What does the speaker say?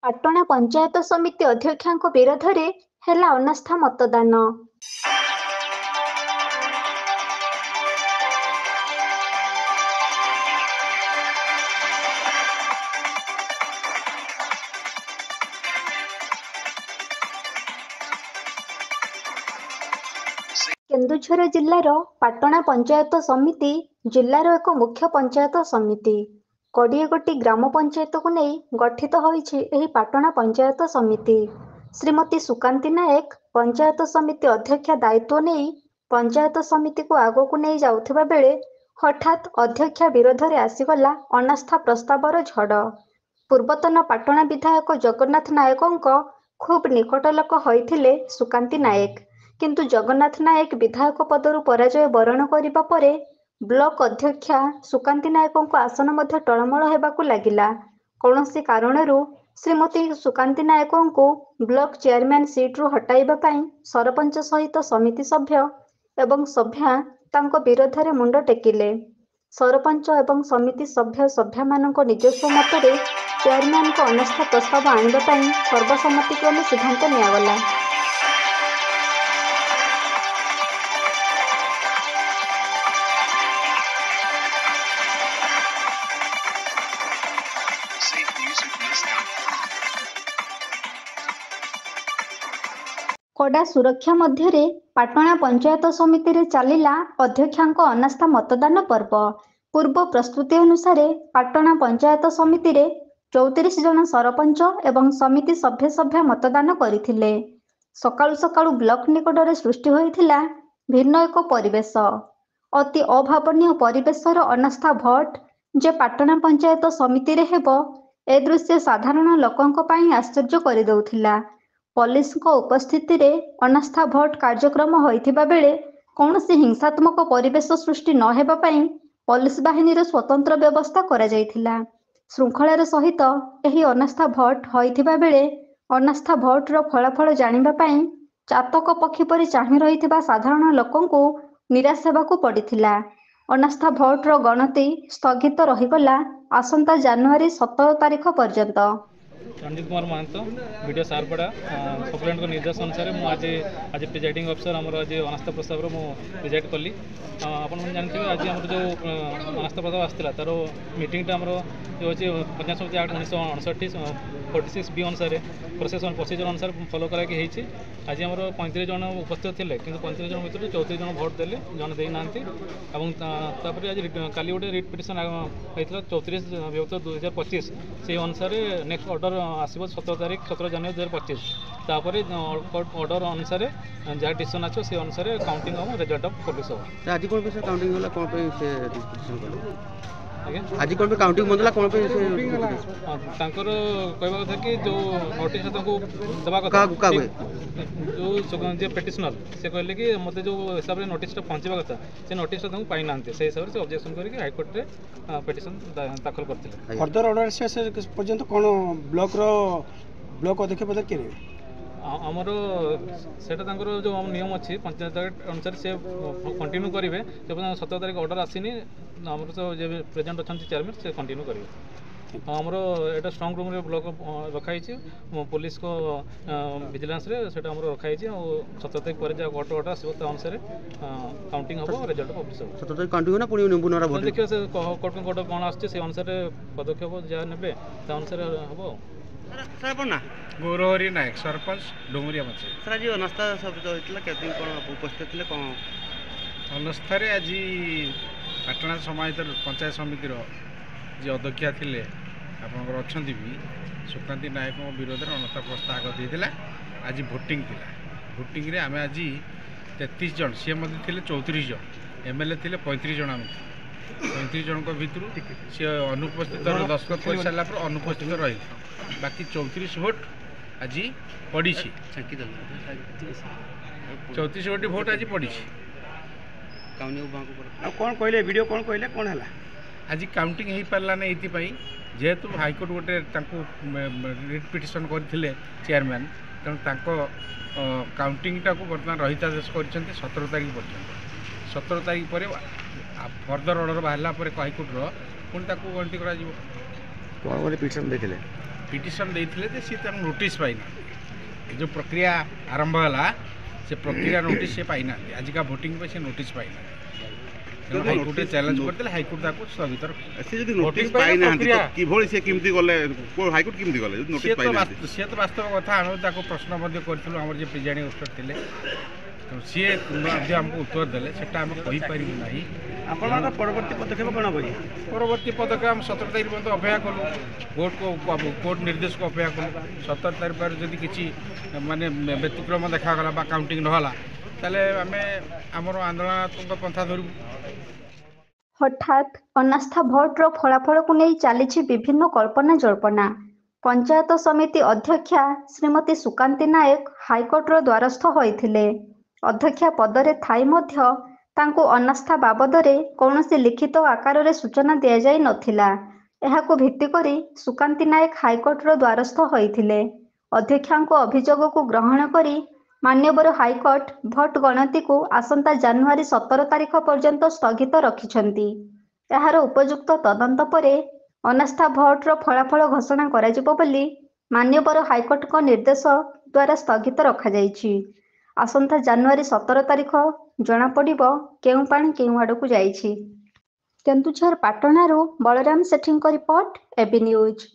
ପାଟଣା ପଞ୍ଚାୟତ ସମିତି ଅଧ୍ୟକ୍ଷଙ୍କ ବିରୋଧରେ ହେଲା ଅନାସ୍ଥା ମତଦାନ। କେନ୍ଦୁଝର ଜିଲ୍ଲାର ପାଟଣା ପଞ୍ଚାୟତ ସମିତି ଜିଲ୍ଲାର ଏକ ମୁଖ୍ୟ ପଞ୍ଚାୟତ ସମିତି। 20ଗୋଟି ଗ୍ରାମ ପଞ୍ଚାୟତକୁ ନେଇ ଗଠିତ ହୋଇଛି ଏହି ପାଟଣା ପଞ୍ଚାୟତ ସମିତି। ଶ୍ରୀମତୀ ସୁକାନ୍ତି ନାୟକ ପଞ୍ଚାୟତ ସମିତି ଅଧ୍ୟକ୍ଷା ଦାୟିତ୍ୱ ନେଇ ପଞ୍ଚାୟତ ସମିତିକୁ ଆଗକୁ ନେଇ ଯାଉଥିବା ବେଳେ ହଠାତ୍ ଅଧ୍ୟକ୍ଷା ବିରୋଧରେ ଆସିଗଲା ଅନାସ୍ଥା ପ୍ରସ୍ତାବର ଝଡ଼। ପୂର୍ବତନ ପାଟଣା ବିଧାୟକ ଜଗନ୍ନାଥ ନାୟକଙ୍କ ଖୁବ୍ ନିକଟ ଲୋକ ହୋଇଥିଲେ ସୁକାନ୍ତି ନାୟକ। କିନ୍ତୁ ଜଗନ୍ନାଥ ନାୟକ ବିଧାୟକ ପଦରୁ ପରାଜୟ ବରଣ କରିବା ପରେ ବ୍ଲକ ଅଧ୍ୟକ୍ଷା ସୁକାନ୍ତି ନାୟକଙ୍କ ଆସନ ମଧ୍ୟ ଟଳମଳ ହେବାକୁ ଲାଗିଲା। କୌଣସି କାରଣରୁ ଶ୍ରୀମତୀ ସୁକାନ୍ତି ନାୟକଙ୍କୁ ବ୍ଲକ ଚେୟାରମ୍ୟାନ ସିଟ୍ରୁ ହଟାଇବା ପାଇଁ ସରପଞ୍ଚ ସହିତ ସମିତି ସଭ୍ୟ ଏବଂ ସଭ୍ୟା ତାଙ୍କ ବିରୋଧରେ ମୁଣ୍ଡ ଟେକିଲେ। ସରପଞ୍ଚ ଏବଂ ସମିତି ସଭ୍ୟମାନଙ୍କ ନିଜସ୍ୱ ମତରେ ଚେୟାରମ୍ୟାନଙ୍କ ଅନାସ୍ଥା ପ୍ରସ୍ତାବ ଆଣିବା ପାଇଁ ସର୍ବସମ୍ମତିକ୍ରମେ ସିଦ୍ଧାନ୍ତ ନିଆଗଲା। କଡ଼ା ସୁରକ୍ଷା ମଧ୍ୟରେ ପାଟଣା ପଞ୍ଚାୟତ ସମିତିରେ ଚାଲିଲା ଅଧ୍ୟକ୍ଷାଙ୍କ ଅନାସ୍ଥା ମତଦାନ ପର୍ବ। ପୂର୍ବ ପ୍ରସ୍ତୁତି ଅନୁସାରେ ପାଟଣା ପଞ୍ଚାୟତ ସମିତିରେ 34 ଜଣ ସରପଞ୍ଚ ଏବଂ ସମିତି ସଭ୍ୟ ମତଦାନ କରିଥିଲେ। ସକାଳୁ ସକାଳୁ ବ୍ଲକ ନିକଟରେ ସୃଷ୍ଟି ହୋଇଥିଲା ଭିନ୍ନ ଏକ ପରିବେଶ। ଅତି ଅଭାବନୀୟ ପରିବେଶର ଅନାସ୍ଥା ଭୋଟ ଯେ ପାଟଣା ପଞ୍ଚାୟତ ସମିତିରେ ହେବ, ଏ ଦୃଶ୍ୟ ସାଧାରଣ ଲୋକଙ୍କ ପାଇଁ ଆଶ୍ଚର୍ଯ୍ୟ କରିଦେଉଥିଲା। ପୋଲିସଙ୍କ ଉପସ୍ଥିତିରେ ଅନାସ୍ଥା ଭୋଟ କାର୍ଯ୍ୟକ୍ରମ ହୋଇଥିବା ବେଳେ କୌଣସି ହିଂସାତ୍ମକ ପରିବେଶ ସୃଷ୍ଟି ନ ହେବା ପାଇଁ ପୋଲିସ ବାହିନୀର ସ୍ୱତନ୍ତ୍ର ବ୍ୟବସ୍ଥା କରାଯାଇଥିଲା। ଶୃଙ୍ଖଳାର ସହିତ ଏହି ଅନାସ୍ଥା ଭୋଟ ହୋଇଥିବା ବେଳେ ଅନାସ୍ଥା ଭୋଟର ଫଳାଫଳ ଜାଣିବା ପାଇଁ ଚାତକ ପକ୍ଷୀ ପରି ଚାହିଁ ରହିଥିବା ସାଧାରଣ ଲୋକଙ୍କୁ ନିରାଶ ହେବାକୁ ପଡ଼ିଥିଲା। ଅନାସ୍ଥା ଭୋଟର ଗଣତି ସ୍ଥଗିତ ରହିଗଲା ଆସନ୍ତା ଜାନୁଆରୀ 17 ତାରିଖ ପର୍ଯ୍ୟନ୍ତ। रंजित कुमार महंत वीडियो सारपड़ा सुप्रीमकोर्ट निर्देश अनुसार मुझे आज प्रिजाइडिंग अफिसर आमर आज अनास्था प्रस्ताव प्रिजाइड कली। आपन जानते हैं आज आम जो अनास्था प्रस्ताव आसाला तार मीटिंगटा आमर जो अच्छे पंचायत समिति एक्ट 1959 46 बी अनुसार प्रोसीजर अनुसार फॉलो कराई। आज आमर 35 जन उपस्थित थे कि 35 जन भर 34 जन भोट देले जन देना। आज काली गोटे रिट पिटिशन होता 34 विभक्त 2025 से अनुसार नेक्स्ट ऑर्डर आसो 17 तारीख 17 जनवरी 2025 तापर ऑर्डर अनुसार जहाँ डिसीजन आसो से अनुसार काउंटिंग हम रिजल्ट ऑफ पुलिस हम। आज कौन पे काउंटिंग होला कौन पे से डिसीजन करो आज कौन पे काउंटिंग बंदला कौन पे से तांकर कहबा कथा कि जो नोटिस तांको दबा कथा का जो जे पिटिशनर से कहले कि मते जो हिसाब रे नोटिसटा पहुंचबा कथा से नोटिसटा तांको पाइ नांते से हिसाब से ऑब्जेक्शन करके हाई कोर्ट रे पिटिशन दाखल करथिले। फर्दर ऑर्डर से पर्यंत कोन ब्लॉक अध्यक्ष पद के आमर सेटा तांकर जो नियम अच्छी पंचायत अनुसार से कंटिन्यू करेंगे जब 17 तारीख ऑर्डर आसनी आमर तो जो प्रेजेंट अच्छा चेयरमैन से कंटिन्यू करेंगे। आमर एटा स्ट्रॉन्ग रूम रे ब्लॉक रखाई पुलिस को विजिलेंस रे सेटा आमर रखाई 17 तारीख पर जहाँ कोर्ट ऑर्डर आसो अनुसार काउंटिंग हम रिजल्ट पब्लिश हम 17 तारीख काउंटिंग ना पुणी पुनरा भोट देखिए से कोर्ट कौन आसे अनुसार पदक्षेप जहाँ ने अनुसार हम। सर अपन ना गौरहरी नायक सरपंच डुमरिया मचे सर आज अनास्था शब्द होता केदिन कौन उपस्थित थे कौन अनास्थार आज पाटना समाज पंचायत समितिर जी अध्यक्षा थे आपंकर अच्छा भी सुकांती नायक विरोध में अनास्था प्रस्ताव आग देता। आज भोटिंग थी भोटिंग रे आम आज 33 जन सी थे 34 जन एमएलए थे 35 जन आम 35 जन भितर सी अनुपस्थित दस्तखत कर सारा अनुपस्थित रही बाकी 34 भोट आज पड़ी 34 गोटी भोट आज पड़ी कौन कहले वीडियो कौन कहले कौन है आज काउंटिंग हो पारा ना ये जेहेतु हाईकोर्ट गोटे रिट पिटिशन करते चेयरमैन तेणु काउंटिंगटा को बर्तमान रहितादेश कर 17 तारीख पर्यटन 17 तारीख पर फर्दर ऑर्डर बाहर हाईकोर्टर पुणी गणति कर पिटिशन देते पिटिशन देते जे सी नोटिस पाइना जो प्रक्रिया आरंभ है से प्रक्रिया नोटिस से पाइना आजिका भोटिंग पे से नोटिस पाइना हाईकोर्ट चैलेंज करते हाईकोर्ट ताको स्थगित से जदी नोटिस पाइ ना तो किभଳି से केमती गले हाईकोर्ट केमती गले नोटिस पाइ ना से तो वास्तव कथा हम ताको प्रश्न मध्ये करथिलु हमर जे प्रिजाइडिंग अफसर थिले तो सी हमको उत्तर देले सेटा हम कहि पारिबु नाही आपन परवर्ती पदक्षेप कोन होई परवर्ती पदक्षेप हम 17 तारिख पर्यंत अपेक्षा कलु कोर्ट निर्देश को अपेक्षा कलु 17 तारिख पर जदि किछि माने व्यतिक्रम देखा गला बा काउंटिंग न होला ताले हमें हमर आंदोलनात्मक पंथा धरु। हठात अनास्था भोट्र फलाफल को नहीं चली विभिन्न कल्पना जल्पना। पंचायत समिति अध्यक्षा श्रीमती सुकांती नायक हाईकोर्टर द्वारस्थ होइथिले। अध्यक्षा पदरे थाई मध्य तांको अनास्था बाबदरे कौनसी लिखित आकार रे सूचना दिया जाई नथिला। एहाको भित्ति करी सुकांती नायक हाईकोर्टर द्वारस्थ होइथिले। अध्यक्षांको अभियोग को ग्रहण करी मान्यवर हाईकोर्ट भोट गणति को आसंता जनवरी 17 तारिख पर्यंत स्थगित रखिछंती। एहार उपयुक्त तदंत परे अनास्था भोट्र फलाफल घोषणा कराजिबो बोली मान्यवर हाईकोर्ट को निर्देश द्वारा स्थगित रखा जाइछि। आसंता जनवरी 17 तारिख जना पड़िबो केउ पानी केउ आडकु जाइछि। केन्दुझर पाटणारू बलराम सेठींको रिपोर्ट एबी न्यूज।